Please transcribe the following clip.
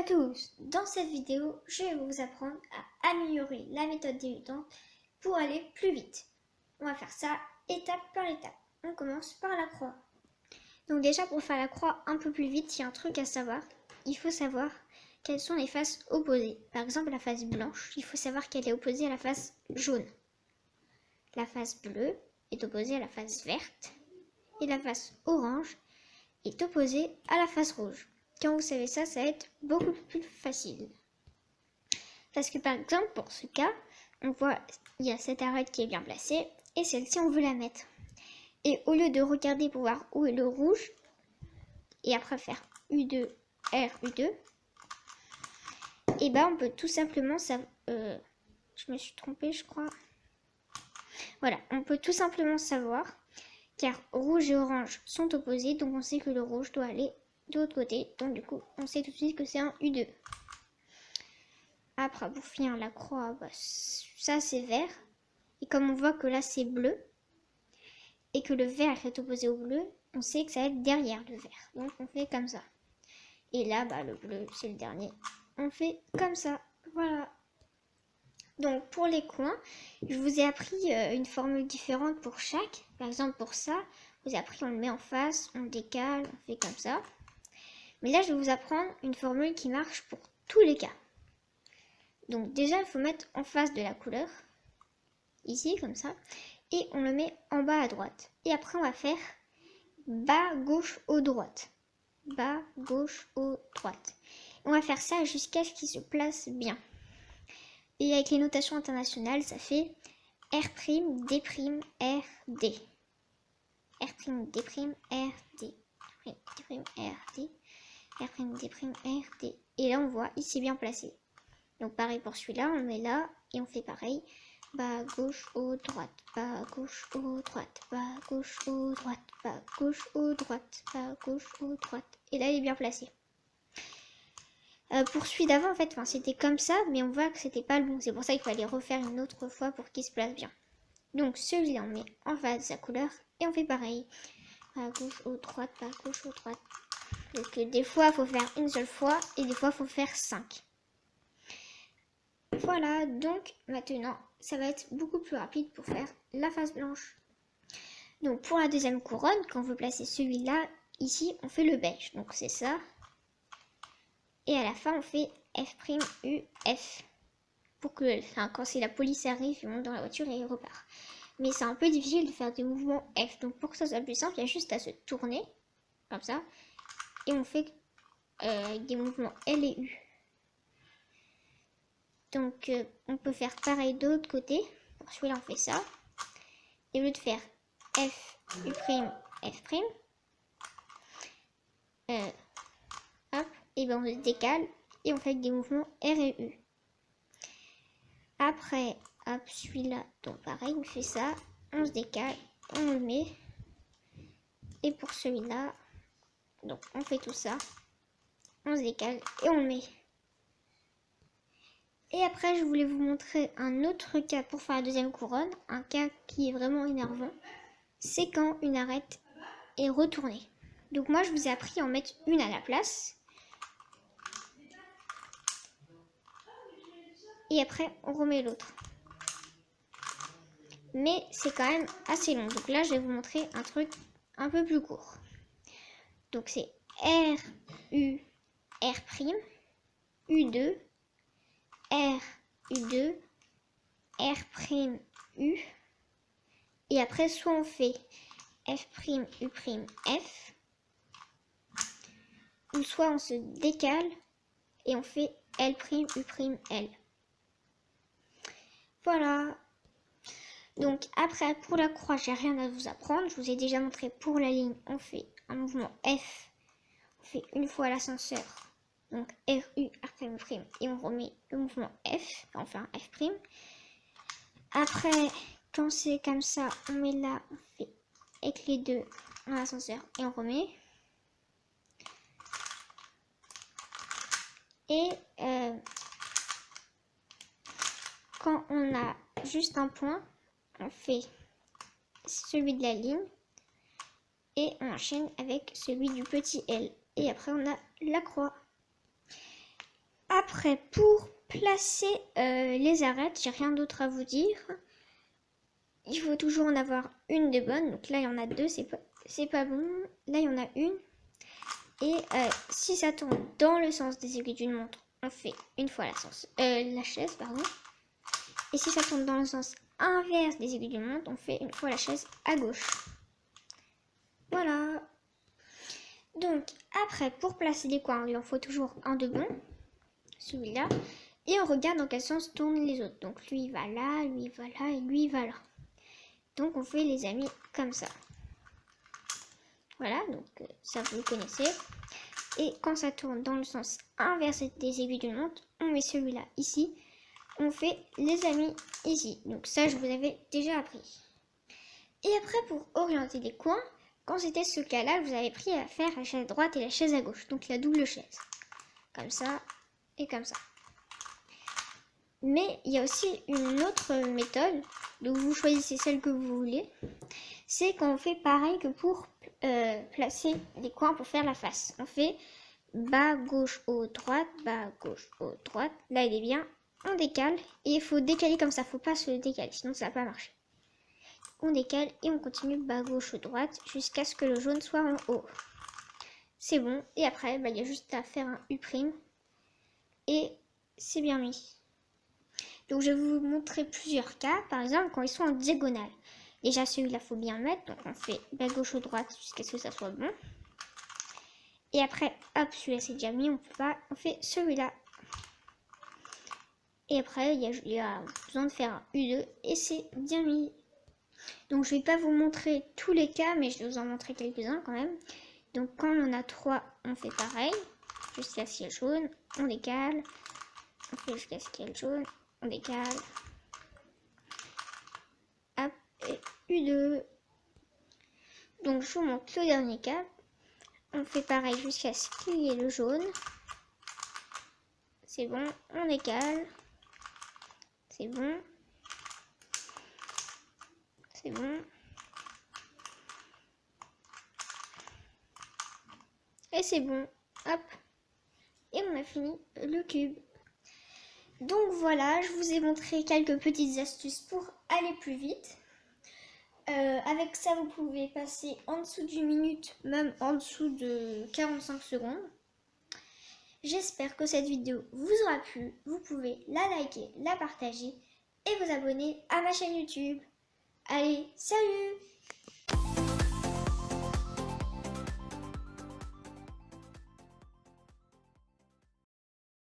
à tous, dans cette vidéo, je vais vous apprendre à améliorer la méthode débutante pour aller plus vite. On va faire ça étape par étape. On commence par la croix. Donc déjà pour faire la croix un peu plus vite, il y a un truc à savoir. Il faut savoir quelles sont les faces opposées. Par exemple la face blanche, il faut savoir qu'elle est opposée à la face jaune. La face bleue est opposée à la face verte. Et la face orange est opposée à la face rouge. Quand vous savez ça, ça va être beaucoup plus facile. Parce que par exemple, pour ce cas, on voit il y a cette arête qui est bien placée et celle-ci, on veut la mettre. Et au lieu de regarder pour voir où est le rouge, et après faire U2, R, U2, et ben on peut tout simplement, je me suis trompée je crois. Voilà, on peut tout simplement savoir, car rouge et orange sont opposés, donc on sait que le rouge doit aller de l'autre côté, donc du coup on sait tout de suite que c'est un U2. Après pour finir la croix, bah, ça c'est vert, et comme on voit que là c'est bleu, et que le vert est opposé au bleu, on sait que ça va être derrière le vert, donc on fait comme ça. Et là, bah, le bleu c'est le dernier, on fait comme ça, voilà. Donc pour les coins, je vous ai appris une formule différente pour chaque. Par exemple pour ça, je vous ai appris on le met en face, on décale, on fait comme ça. Mais là, je vais vous apprendre une formule qui marche pour tous les cas. Donc déjà, il faut mettre en face de la couleur, ici comme ça, et on le met en bas à droite. Et après, on va faire bas, gauche, haut, droite. Bas, gauche, haut, droite. On va faire ça jusqu'à ce qu'il se place bien. Et avec les notations internationales, ça fait R', D', R, D. R', D', R, D. R', R, D. R', D', R, D. Et là, on voit, il s'est bien placé. Donc pareil pour celui-là, on le met là et on fait pareil. Bas, gauche, haut, droite. Bas, gauche, haut, droite. Bas, gauche, haut, droite. Bas, gauche, haut, droite. Bas, gauche, haut, droite. Et là, il est bien placé. Pour celui d'avant, en fait, c'était comme ça, mais on voit que c'était pas le bon. C'est pour ça qu'il fallait refaire une autre fois pour qu'il se place bien. Donc celui-là, on met en face de sa couleur et on fait pareil. Bas, gauche, haut, droite. Bas, gauche, haut, droite. Donc des fois, il faut faire une seule fois et des fois, il faut faire 5. Voilà, donc maintenant, ça va être beaucoup plus rapide pour faire la face blanche. Donc pour la deuxième couronne, quand on veut placer celui-là, ici, on fait le beige. Donc c'est ça. Et à la fin, on fait F', pour que, quand c'est la police arrive, il monte dans la voiture et il repart. Mais c'est un peu difficile de faire des mouvements F. Donc pour que ça soit plus simple, il y a juste à se tourner, comme ça. Et on fait des mouvements L et U. Donc on peut faire pareil de l'autre côté. Pour celui-là, on fait ça. Et au lieu de faire F, U', F', hop, et ben on se décale et on fait des mouvements R et U. Après, hop, celui-là, donc pareil, on fait ça, on se décale, on le met. Et pour celui-là, donc on fait tout ça, on se décale et on le met. Et après, je voulais vous montrer un autre cas pour faire la deuxième couronne, un cas qui est vraiment énervant. C'est quand une arête est retournée. Donc moi, je vous ai appris à en mettre une à la place. Et après, on remet l'autre. Mais c'est quand même assez long. Donc là, je vais vous montrer un truc un peu plus court. Donc c'est R, U, R', U2, R, U2, R', U. Et après, soit on fait F', U', F. Ou soit on se décale et on fait L', U', L. Voilà. Donc après, pour la croix, j'ai rien à vous apprendre. Je vous ai déjà montré pour la ligne, on fait un mouvement F. On fait une fois l'ascenseur. Donc R, U, R', et on remet le mouvement F. Enfin F'. Après, quand c'est comme ça, on met là, on fait avec les deux en ascenseur et on remet. Et quand on a juste un point, on fait celui de la ligne et on enchaîne avec celui du petit L. Et après, on a la croix. Après, pour placer les arêtes, j'ai rien d'autre à vous dire. Il faut toujours en avoir une de bonne. Donc là, il y en a deux, c'est pas bon. Là, il y en a une. Et si ça tourne dans le sens des aiguilles d'une montre, on fait une fois la chaise, pardon. Et si ça tourne dans le sens inverse des aiguilles d'une montre, on fait une fois la chaise à gauche. Voilà. Donc après, pour placer les coins, il en faut toujours un de bon, celui-là. Et on regarde dans quel sens tournent les autres. Donc lui il va là, lui il va là et lui il va là. Donc on fait les amis comme ça. Voilà, donc ça vous le connaissez. Et quand ça tourne dans le sens inverse des aiguilles d'une montre, on met celui-là ici. On fait les amis ici. Donc ça, je vous avais déjà appris. Et après, pour orienter les coins, quand c'était ce cas-là, vous avez appris à faire la chaise droite et la chaise à gauche. Donc la double chaise. Comme ça et comme ça. Mais il y a aussi une autre méthode. Donc vous choisissez celle que vous voulez. C'est quand on fait pareil que pour placer les coins pour faire la face. On fait bas, gauche, haut, droite, bas, gauche, haut, droite. Là, il est bien. On décale. Et il faut décaler comme ça. Faut pas se décaler, sinon ça va pas marcher. On décale et on continue bas, gauche, droite jusqu'à ce que le jaune soit en haut. C'est bon. Et après, il y a juste à faire un U'. Et c'est bien mis. Donc je vais vous montrer plusieurs cas. Par exemple, quand ils sont en diagonale. Déjà, celui-là, il faut bien le mettre. Donc on fait bas, gauche, droite jusqu'à ce que ça soit bon. Et après, hop, celui-là c'est déjà mis, on peut pas. On fait celui-là. Et après, il y a besoin de faire un U2 et c'est bien mis. Donc je vais pas vous montrer tous les cas, mais je vais vous en montrer quelques-uns quand même. Donc quand on en a 3, on fait pareil. Jusqu'à ce qu'il y ait le jaune, on décale. On fait jusqu'à ce qu'il y ait le jaune, on décale. Hop, et U2. Donc je vous montre le dernier cas. On fait pareil jusqu'à ce qu'il y ait le jaune. C'est bon, on décale. C'est bon. C'est bon. Et c'est bon. Hop. Et on a fini le cube. Donc voilà, je vous ai montré quelques petites astuces pour aller plus vite. Avec ça, vous pouvez passer en dessous d'une minute, même en dessous de 45 secondes. J'espère que cette vidéo vous aura plu. Vous pouvez la liker, la partager et vous abonner à ma chaîne YouTube. Allez, salut!